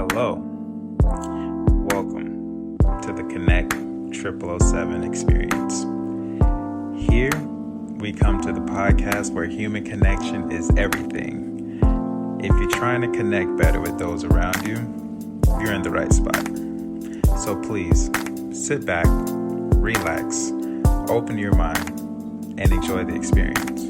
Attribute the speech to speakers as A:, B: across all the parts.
A: Hello, welcome to the Konnekt-000-7 experience. Here, we come to the podcast where human connection is everything. If you're trying to connect better with those around you, you're in the right spot. So please, sit back, relax, open your mind, and enjoy the experience.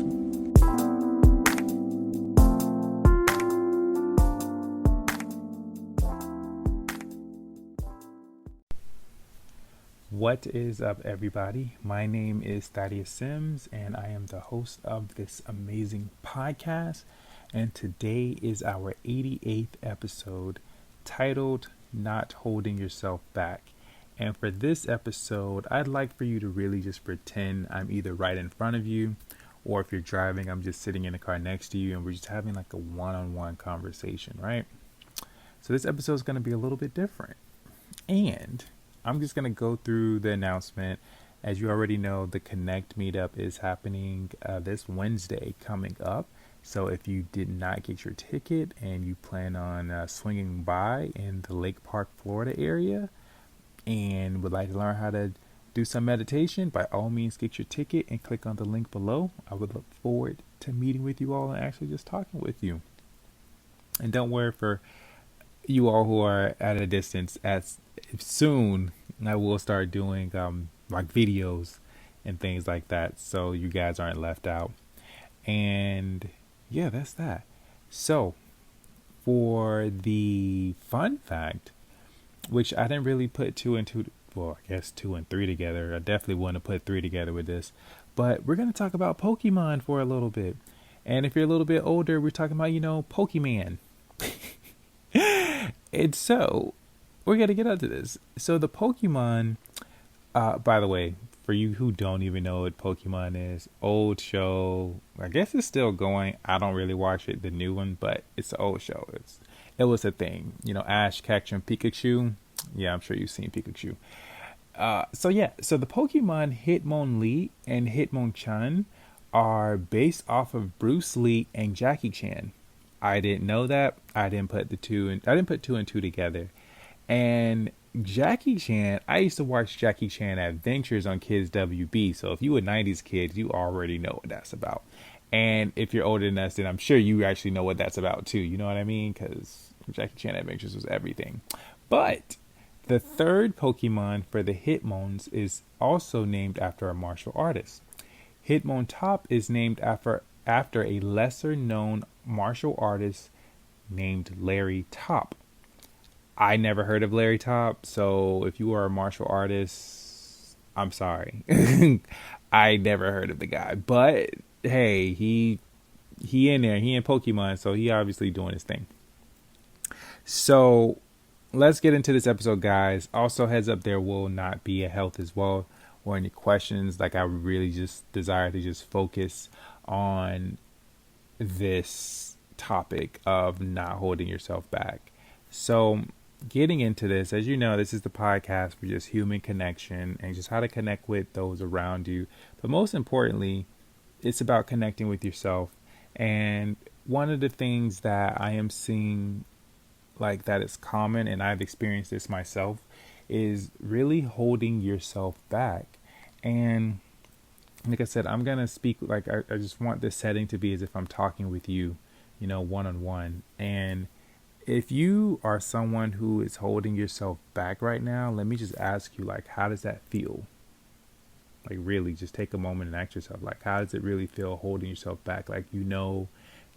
A: What is up, everybody? My name is Thaddeus Sims, and I am the host of this amazing podcast. And today is our 88th episode, titled Not Holding Yourself Back. And for this episode, I'd like for you to really just pretend I'm either right in front of you, or if you're driving, I'm just sitting in the car next to you, and we're just having like a one-on-one conversation, right? So this episode is going to be a little bit different. And I'm just going to go through the announcement. As you already know, the Konnekt meetup is happening this Wednesday coming up. So if you did not get your ticket and you plan on swinging by in the Lake Park, Florida area and would like to learn how to do some meditation, by all means get your ticket and click on the link below. I would look forward to meeting with you all and actually just talking with you. And don't worry, for you all who are at a distance, as soon I will start doing like videos and things like that, so you guys aren't left out. And yeah, that's that. So for the fun fact, which I didn't really put two and three together. I definitely want to put three together with this, but we're going to talk about Pokemon for a little bit. And if you're a little bit older, we're talking about, Pokemon. And so we're going to get into this. So the Pokemon, by the way, for you who don't even know what Pokemon is, old show. I guess it's still going. I don't really watch it, the new one, but it's an old show. It was a thing. Ash catching Pikachu. Yeah, I'm sure you've seen Pikachu. So the Pokemon Hitmonlee and Hitmonchan are based off of Bruce Lee and Jackie Chan. I didn't know that. I didn't put two and two together. And Jackie Chan, I used to watch Jackie Chan Adventures on Kids WB. So if you a 90s kid, you already know what that's about. And if you're older than us, then I'm sure you actually know what that's about too. You know what I mean? Because Jackie Chan Adventures was everything. But the third Pokemon for the Hitmons is also named after a martial artist. Hitmontop is named after a lesser known martial artist named Larry Top. I never heard of Larry Top, so if you are a martial artist, I'm sorry. I never heard of the guy, but hey, he in there, he in Pokemon, so he obviously doing his thing. So let's get into this episode, guys. Also, heads up, there will not be a health as well or any questions. Like, I really just desire to just focus on this topic of not holding yourself back. So getting into this, as you know, this is the podcast for just human connection and just how to connect with those around you. But most importantly, it's about connecting with yourself. And one of the things that I am seeing like that is common, and I've experienced this myself, is really holding yourself back. And like I said, I'm going to speak like I just want this setting to be as if I'm talking with you, one-on-one. And if you are someone who is holding yourself back right now, let me just ask you, like, how does that feel? Like, really, just take a moment and ask yourself, like, how does it really feel holding yourself back? Like,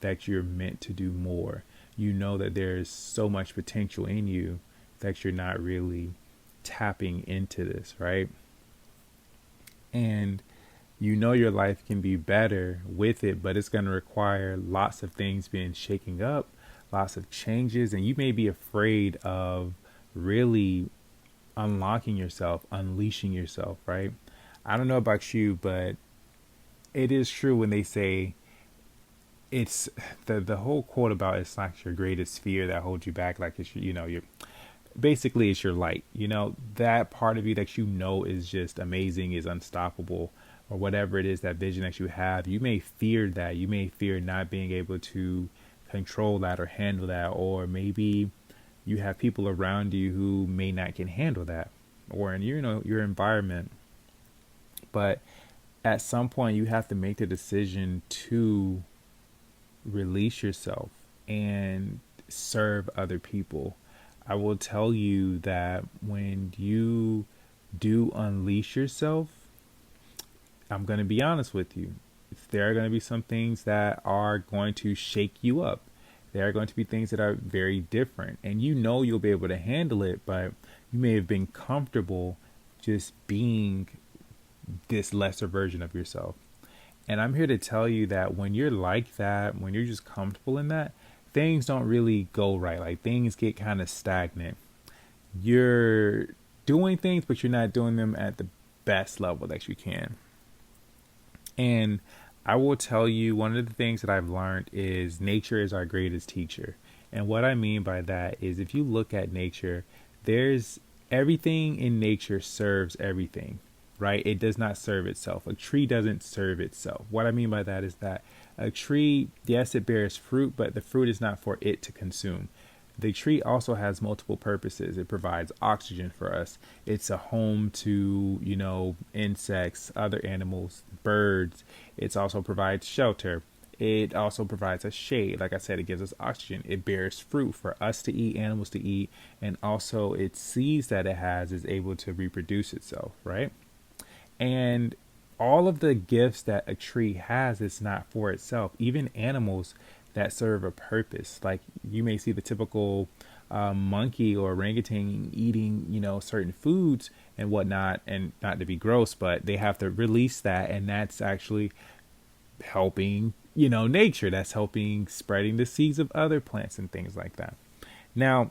A: that you're meant to do more. That there's so much potential in you that you're not really tapping into this, right? And your life can be better with it, but it's going to require lots of things being shaken up, lots of changes, and you may be afraid of really unlocking yourself, unleashing yourself, right? I don't know about you, but it is true when they say it's the whole quote about it's not your greatest fear that holds you back. Like, it's your basically it's your light, that part of you that is just amazing, is unstoppable, or whatever it is, that vision that you have. You may fear that. You may fear not being able to control that or handle that, or maybe you have people around you who may not can handle that, or in your environment. But at some point, you have to make the decision to release yourself and serve other people. I will tell you that when you do unleash yourself, I'm going to be honest with you. There are going to be some things that are going to shake you up. There are going to be things that are very different. And you'll be able to handle it, but you may have been comfortable just being this lesser version of yourself. And I'm here to tell you that when you're like that, when you're just comfortable in that, things don't really go right. Like things get kind of stagnant. You're doing things, but you're not doing them at the best level that you can. And I will tell you, one of the things that I've learned is nature is our greatest teacher. And what I mean by that is if you look at nature, there's everything in nature serves everything, right? It does not serve itself. A tree doesn't serve itself. What I mean by that is that a tree, yes, it bears fruit, but the fruit is not for it to consume. The tree also has multiple purposes. It provides oxygen for us. It's a home to, insects, other animals, birds. It also provides shelter. It also provides us shade. Like I said, it gives us oxygen. It bears fruit for us to eat, animals to eat. And also its seeds that it has is able to reproduce itself, right? And all of the gifts that a tree has is not for itself. Even animals that serve a purpose. Like you may see the typical monkey or orangutan eating, certain foods and whatnot, and not to be gross, but they have to release that, and that's actually helping, nature. That's helping spreading the seeds of other plants and things like that. Now,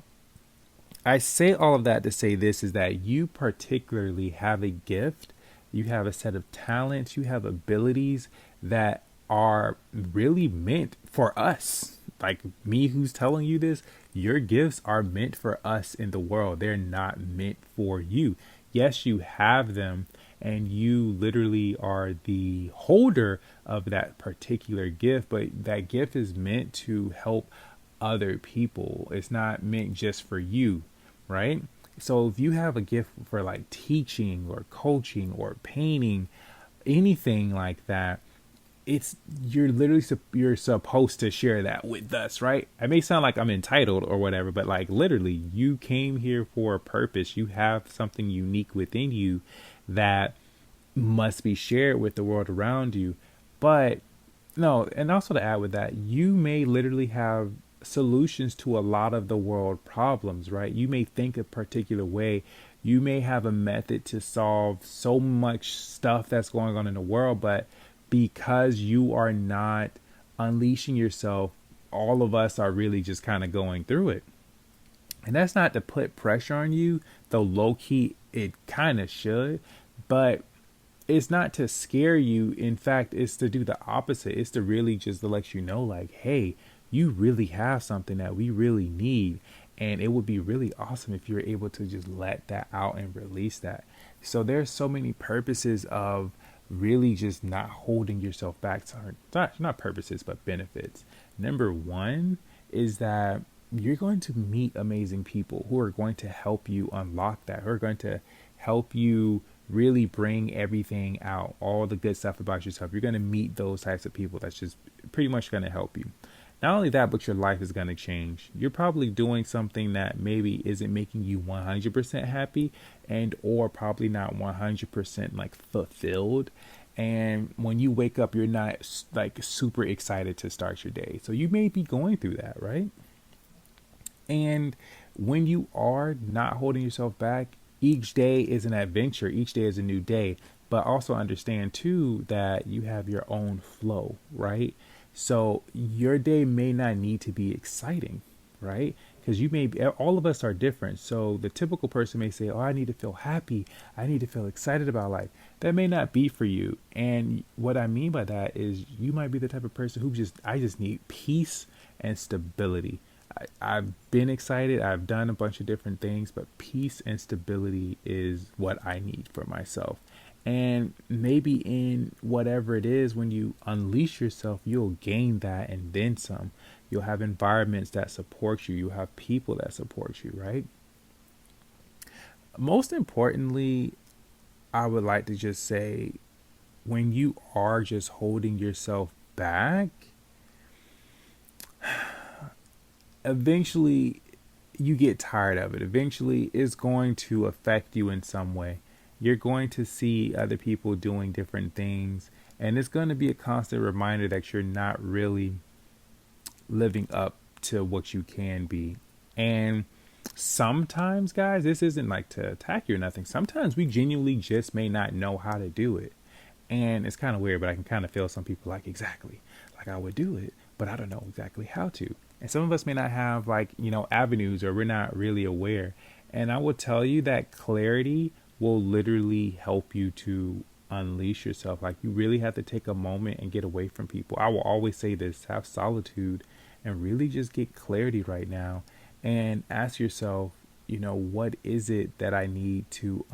A: I say all of that to say this is that you particularly have a gift, you have a set of talents, you have abilities that are really meant for us. Like me who's telling you this, your gifts are meant for us in the world. They're not meant for you. Yes, you have them, and you literally are the holder of that particular gift, but that gift is meant to help other people. It's not meant just for you, right? So if you have a gift for like teaching or coaching or painting, anything like that, you're supposed to share that with us, right? It may sound like I'm entitled or whatever, but like literally you came here for a purpose. You have something unique within you that must be shared with the world around you. But no, and also to add with that, you may literally have solutions to a lot of the world problems, right? You may think a particular way. You may have a method to solve so much stuff that's going on in the world, but because you are not unleashing yourself, all of us are really just kind of going through it. And that's not to put pressure on you, though low key it kind of should, but it's not to scare you. In fact, it's to do the opposite. It's to really just to let you know, like, hey, you really have something that we really need. And it would be really awesome if you were able to just let that out and release that. So there's so many purposes of really just not holding yourself back. Not purposes, but benefits. Number one is that you're going to meet amazing people who are going to help you unlock that, who are going to help you really bring everything out, all the good stuff about yourself. You're going to meet those types of people that's just pretty much going to help you. Not only that, but your life is going to change. You're probably doing something that maybe isn't making you 100% happy and or probably not 100% like fulfilled. And when you wake up, you're not like super excited to start your day. So you may be going through that, right? And when you are not holding yourself back, each day is an adventure. Each day is a new day. But also understand too that you have your own flow, right? So your day may not need to be exciting, right? Because all of us are different. So the typical person may say, oh, I need to feel happy. I need to feel excited about life. That may not be for you. And what I mean by that is you might be the type of person who I just need peace and stability. I've been excited. I've done a bunch of different things, but peace and stability is what I need for myself. And maybe in whatever it is, when you unleash yourself, you'll gain that and then some. You'll have environments that support you. You'll have people that support you, right? Most importantly, I would like to just say, when you are just holding yourself back, eventually you get tired of it. Eventually it's going to affect you in some way. You're going to see other people doing different things, and it's going to be a constant reminder that you're not really living up to what you can be. And sometimes, guys, this isn't like to attack you or nothing. Sometimes we genuinely just may not know how to do it. And it's kind of weird, but I can kind of feel some people like, exactly, like I would do it, but I don't know exactly how to. And some of us may not have like, avenues, or we're not really aware. And I will tell you that clarity will literally help you to unleash yourself. Like, you really have to take a moment and get away from people. I will always say this: have solitude and really just get clarity right now, and ask yourself, what is it that I need to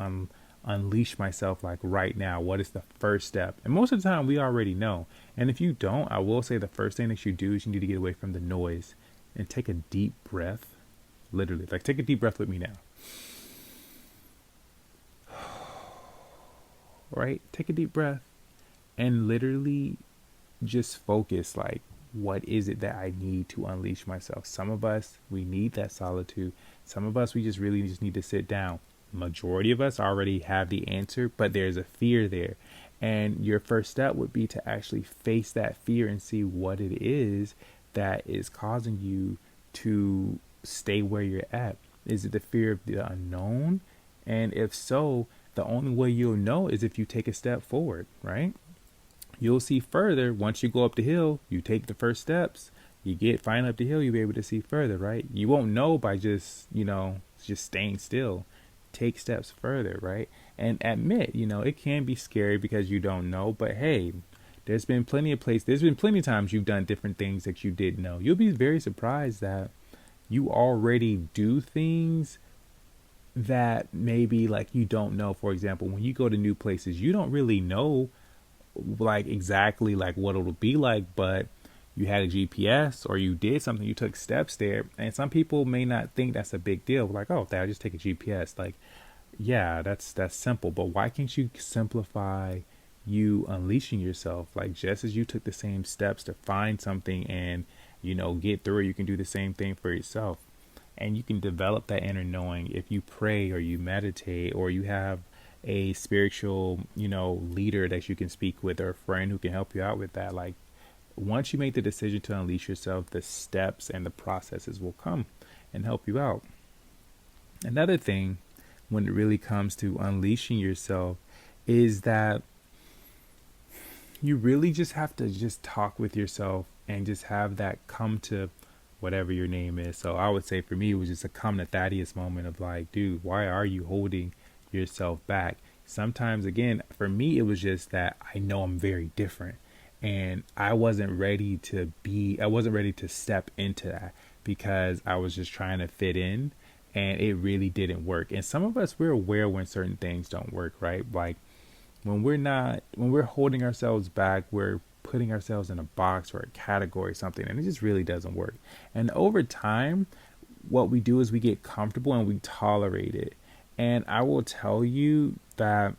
A: unleash myself like right now? What is the first step? And most of the time we already know. And if you don't, I will say the first thing that you do is you need to get away from the noise and take a deep breath. Literally, like, take a deep breath with me now. Right? Take a deep breath and literally just focus, like, what is it that I need to unleash myself? Some of us, we need that solitude. Some of us, we just really just need to sit down. Majority of us already have the answer, but there's a fear there. And your first step would be to actually face that fear and see what it is that is causing you to stay where you're at. Is it the fear of the unknown? And if so, the only way you'll know is if you take a step forward, right? You'll see further once you go up the hill. You take the first steps, you get fine up the hill, you'll be able to see further, right? You won't know by just staying still. Take steps further, right? And admit, it can be scary because you don't know, but hey, there's been plenty of times you've done different things that you didn't know. You'll be very surprised that you already do things that maybe like you don't know. For example, when you go to new places, you don't really know like exactly like what it'll be like, but you had a GPS or you did something, you took steps there. And some people may not think that's a big deal. Like, oh, I'll just take a GPS. Like, yeah, that's simple. But why can't you simplify you unleashing yourself? Like, just as you took the same steps to find something and, get through it, you can do the same thing for yourself. And you can develop that inner knowing if you pray or you meditate or you have a spiritual, leader that you can speak with, or a friend who can help you out with that. Like, once you make the decision to unleash yourself, the steps and the processes will come and help you out. Another thing when it really comes to unleashing yourself is that you really just have to just talk with yourself and just have that come to whatever your name is. So I would say for me, it was just a come to Thaddeus moment of like, dude, why are you holding yourself back? Sometimes, again, for me, it was just that I know I'm very different. And I wasn't ready to step into that because I was just trying to fit in, and it really didn't work. And some of us, we're aware when certain things don't work, right? Like when we're holding ourselves back, we're putting ourselves in a box or a category or something, and it just really doesn't work. And over time, what we do is we get comfortable and we tolerate it. And I will tell you that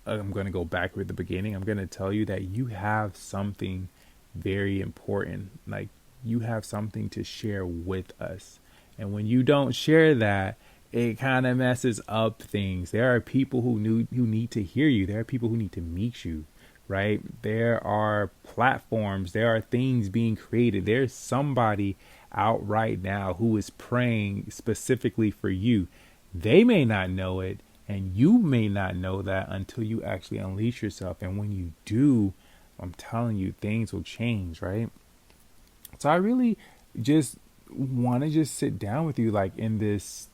A: I'm going to go back with the beginning. I'm going to tell you that you have something very important. Like, you have something to share with us. And when you don't share that, it kind of messes up things. There are people who need to hear you. There are people who need to meet you, right? There are platforms. There are things being created. There's somebody out right now who is praying specifically for you. They may not know it, and you may not know that until you actually unleash yourself. And when you do, I'm telling you, things will change, right? So I really just want to just sit down with you, like in this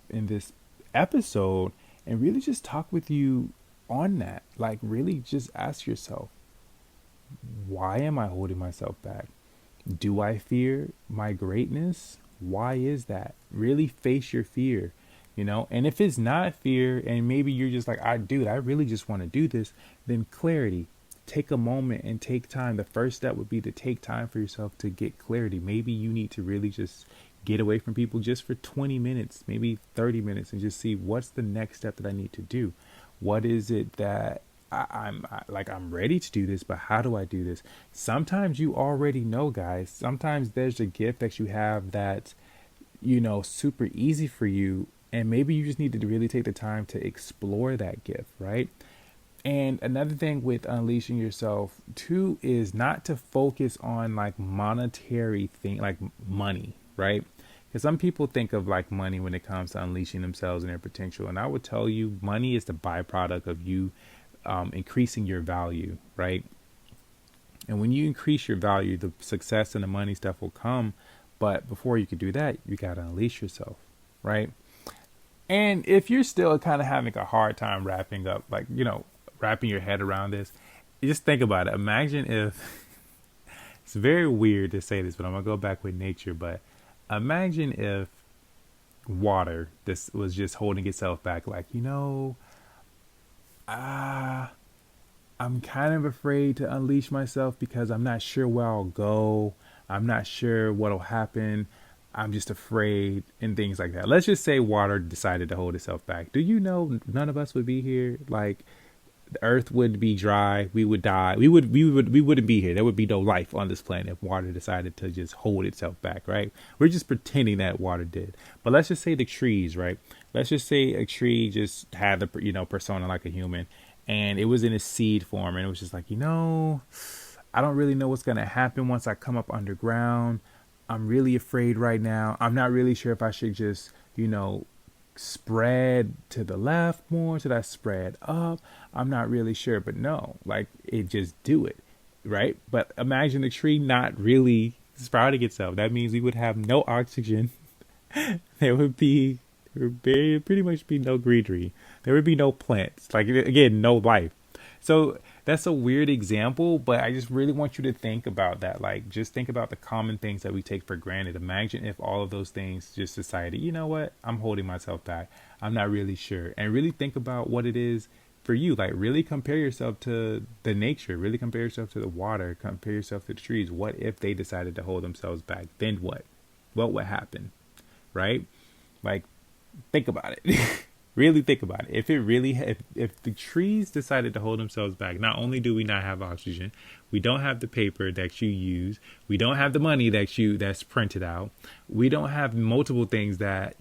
A: episode, and really just talk with you on that. Like, really just ask yourself, why am I holding myself back? Do I fear my greatness? Why is that? Really face your fear. And if it's not fear, and maybe you're just like, I really just want to do this, then clarity. take a moment and take time. The first step would be to take time for yourself to get clarity. Maybe you need to really just get away from people just for 20 minutes, maybe 30 minutes, and just see what's the next step that I need to do. What is it that I'm ready to do this, but how do I do this? Sometimes you already know, guys. Sometimes there's a gift that you have that's, super easy for you. And maybe you just need to really take the time to explore that gift, right? And another thing with unleashing yourself too is not to focus on like monetary thing, like money, right? Because some people think of like money when it comes to unleashing themselves and their potential. And I would tell you, money is the byproduct of you increasing your value, right? And when you increase your value, the success and the money stuff will come. But before you could do that, you got to unleash yourself, right? And if you're still kind of having a hard time wrapping up, like, wrapping your head around this, just think about it. Imagine if, it's very weird to say this, but I'm going to go back with nature. But imagine if water, this was just holding itself back, like, I'm kind of afraid to unleash myself because I'm not sure where I'll go. I'm not sure what'll happen. I'm just afraid, and things like that. Let's just say water decided to hold itself back. Do you know none of us would be here? Like, the earth would be dry. We would die. We wouldn't be here. There would be no life on this planet if water decided to just hold itself back, right? We're just pretending that water did. But let's just say the trees, right? Let's just say a tree just had the, persona like a human, and it was in a seed form, and it was just like, I don't really know what's going to happen once I come up underground. I'm really afraid right now. I'm not really sure if I should just, spread to the left more. Should I spread up? I'm not really sure, but no, like, it just do it, right? But imagine the tree not really sprouting itself. That means we would have no oxygen. There would pretty much be no greenery. There would be no plants. Like, again, no life. So that's a weird example, but I just really want you to think about that. Like, just think about the common things that we take for granted. Imagine if all of those things just decided, you know what, I'm holding myself back. I'm not really sure. And really think about what it is for you. Like, really compare yourself to the nature. Really compare yourself to the water. Compare yourself to the trees. What if they decided to hold themselves back? Then what? What would happen? Right? Like, think about it. Really think about it. If the trees decided to hold themselves back, not only do we not have oxygen, we don't have the paper that you use, we don't have the money that's printed out, we don't have multiple things that,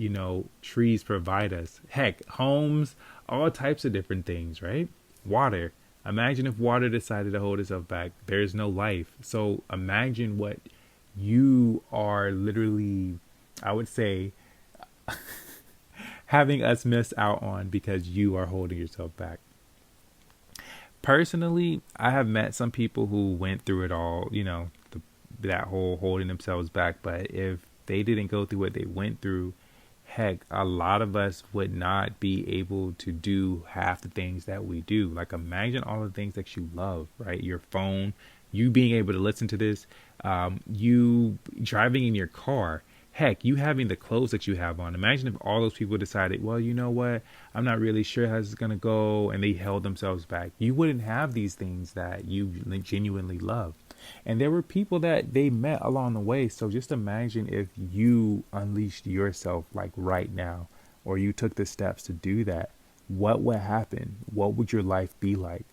A: trees provide us. Heck, homes, all types of different things, right? Water. Imagine if water decided to hold itself back. There's no life. So imagine what you are literally, I would say, having us miss out on because you are holding yourself back. Personally, I have met some people who went through it all, that whole holding themselves back. But if they didn't go through what they went through, heck, a lot of us would not be able to do half the things that we do. Like, imagine all the things that you love, right? Your phone, you being able to listen to this, you driving in your car. Heck, you having the clothes that you have on. Imagine if all those people decided, well, you know what? I'm not really sure how this is going to go. And they held themselves back. You wouldn't have these things that you genuinely love. And there were people that they met along the way. So just imagine if you unleashed yourself like right now, or you took the steps to do that. What would happen? What would your life be like?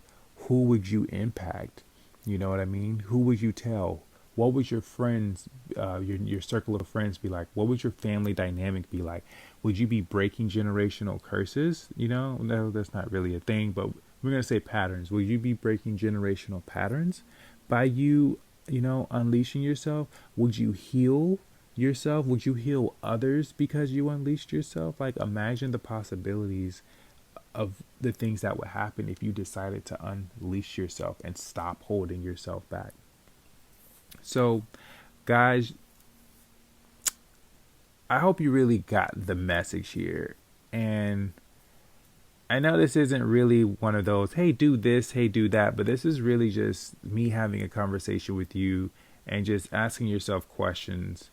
A: Who would you impact? You know what I mean? Who would you tell? What would your friends, your circle of friends be like? What would your family dynamic be like? Would you be breaking generational curses? No, that's not really a thing, but we're going to say patterns. Will you be breaking generational patterns by you, unleashing yourself? Would you heal yourself? Would you heal others because you unleashed yourself? Like, imagine the possibilities of the things that would happen if you decided to unleash yourself and stop holding yourself back. So, guys, I hope you really got the message here. And I know this isn't really one of those, hey, do this, hey, do that. But this is really just me having a conversation with you and just asking yourself questions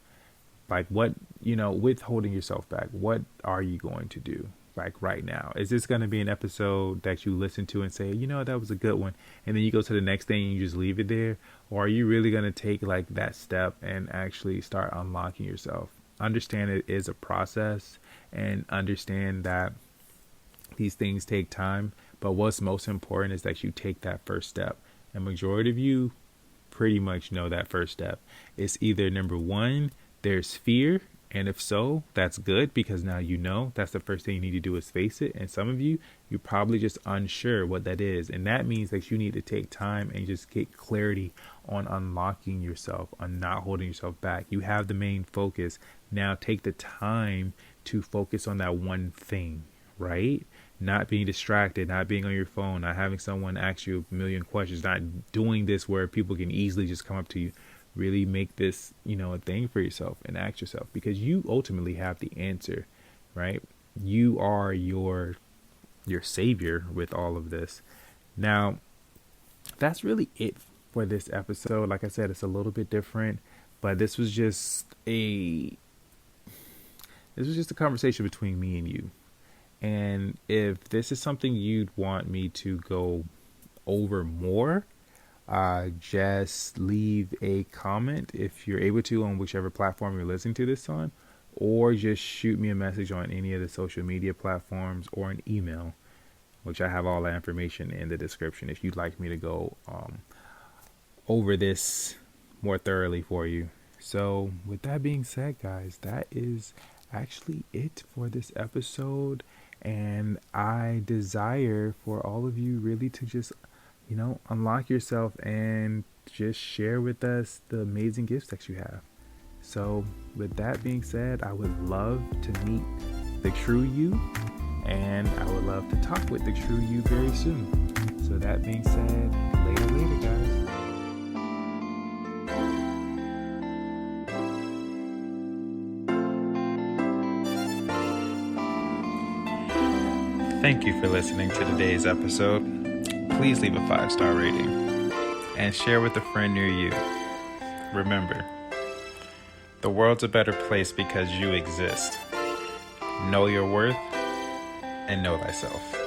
A: like, what, with holding yourself back, what are you going to do? like right now? Is this going to be an episode that you listen to and say, that was a good one, and then you go to the next thing and you just leave it there? Or are you really going to take like that step and actually start unlocking yourself? Understand it is a process, and understand that these things take time, but what's most important is that you take that first step. And majority of you pretty much know that first step. It's either number one, there's fear, and if so, that's good, because now that's the first thing you need to do is face it. And some of you, you're probably just unsure what that is, and that means that you need to take time and just get clarity on unlocking yourself, on not holding yourself back. You have the main focus. Now take the time to focus on that one thing, right? Not being distracted, not being on your phone, not having someone ask you a million questions, not doing this where people can easily just come up to you. Really make this, a thing for yourself and ask yourself, because you ultimately have the answer, right? You are your savior with all of this. Now, that's really it for this episode. Like I said, it's a little bit different, but this was just a conversation between me and you. And if this is something you'd want me to go over more, just leave a comment if you're able to on whichever platform you're listening to this on, or just shoot me a message on any of the social media platforms or an email, which I have all that information in the description if you'd like me to go over this more thoroughly for you. So with that being said, guys, that is actually it for this episode. And I desire for all of you really to just, unlock yourself and just share with us the amazing gifts that you have. So with that being said, I would love to meet the true you, and I would love to talk with the true you very soon. So that being said, later, guys. Thank you for listening to today's episode. Please leave a 5-star rating and share with a friend near you. Remember, the world's a better place because you exist. Know your worth and know thyself.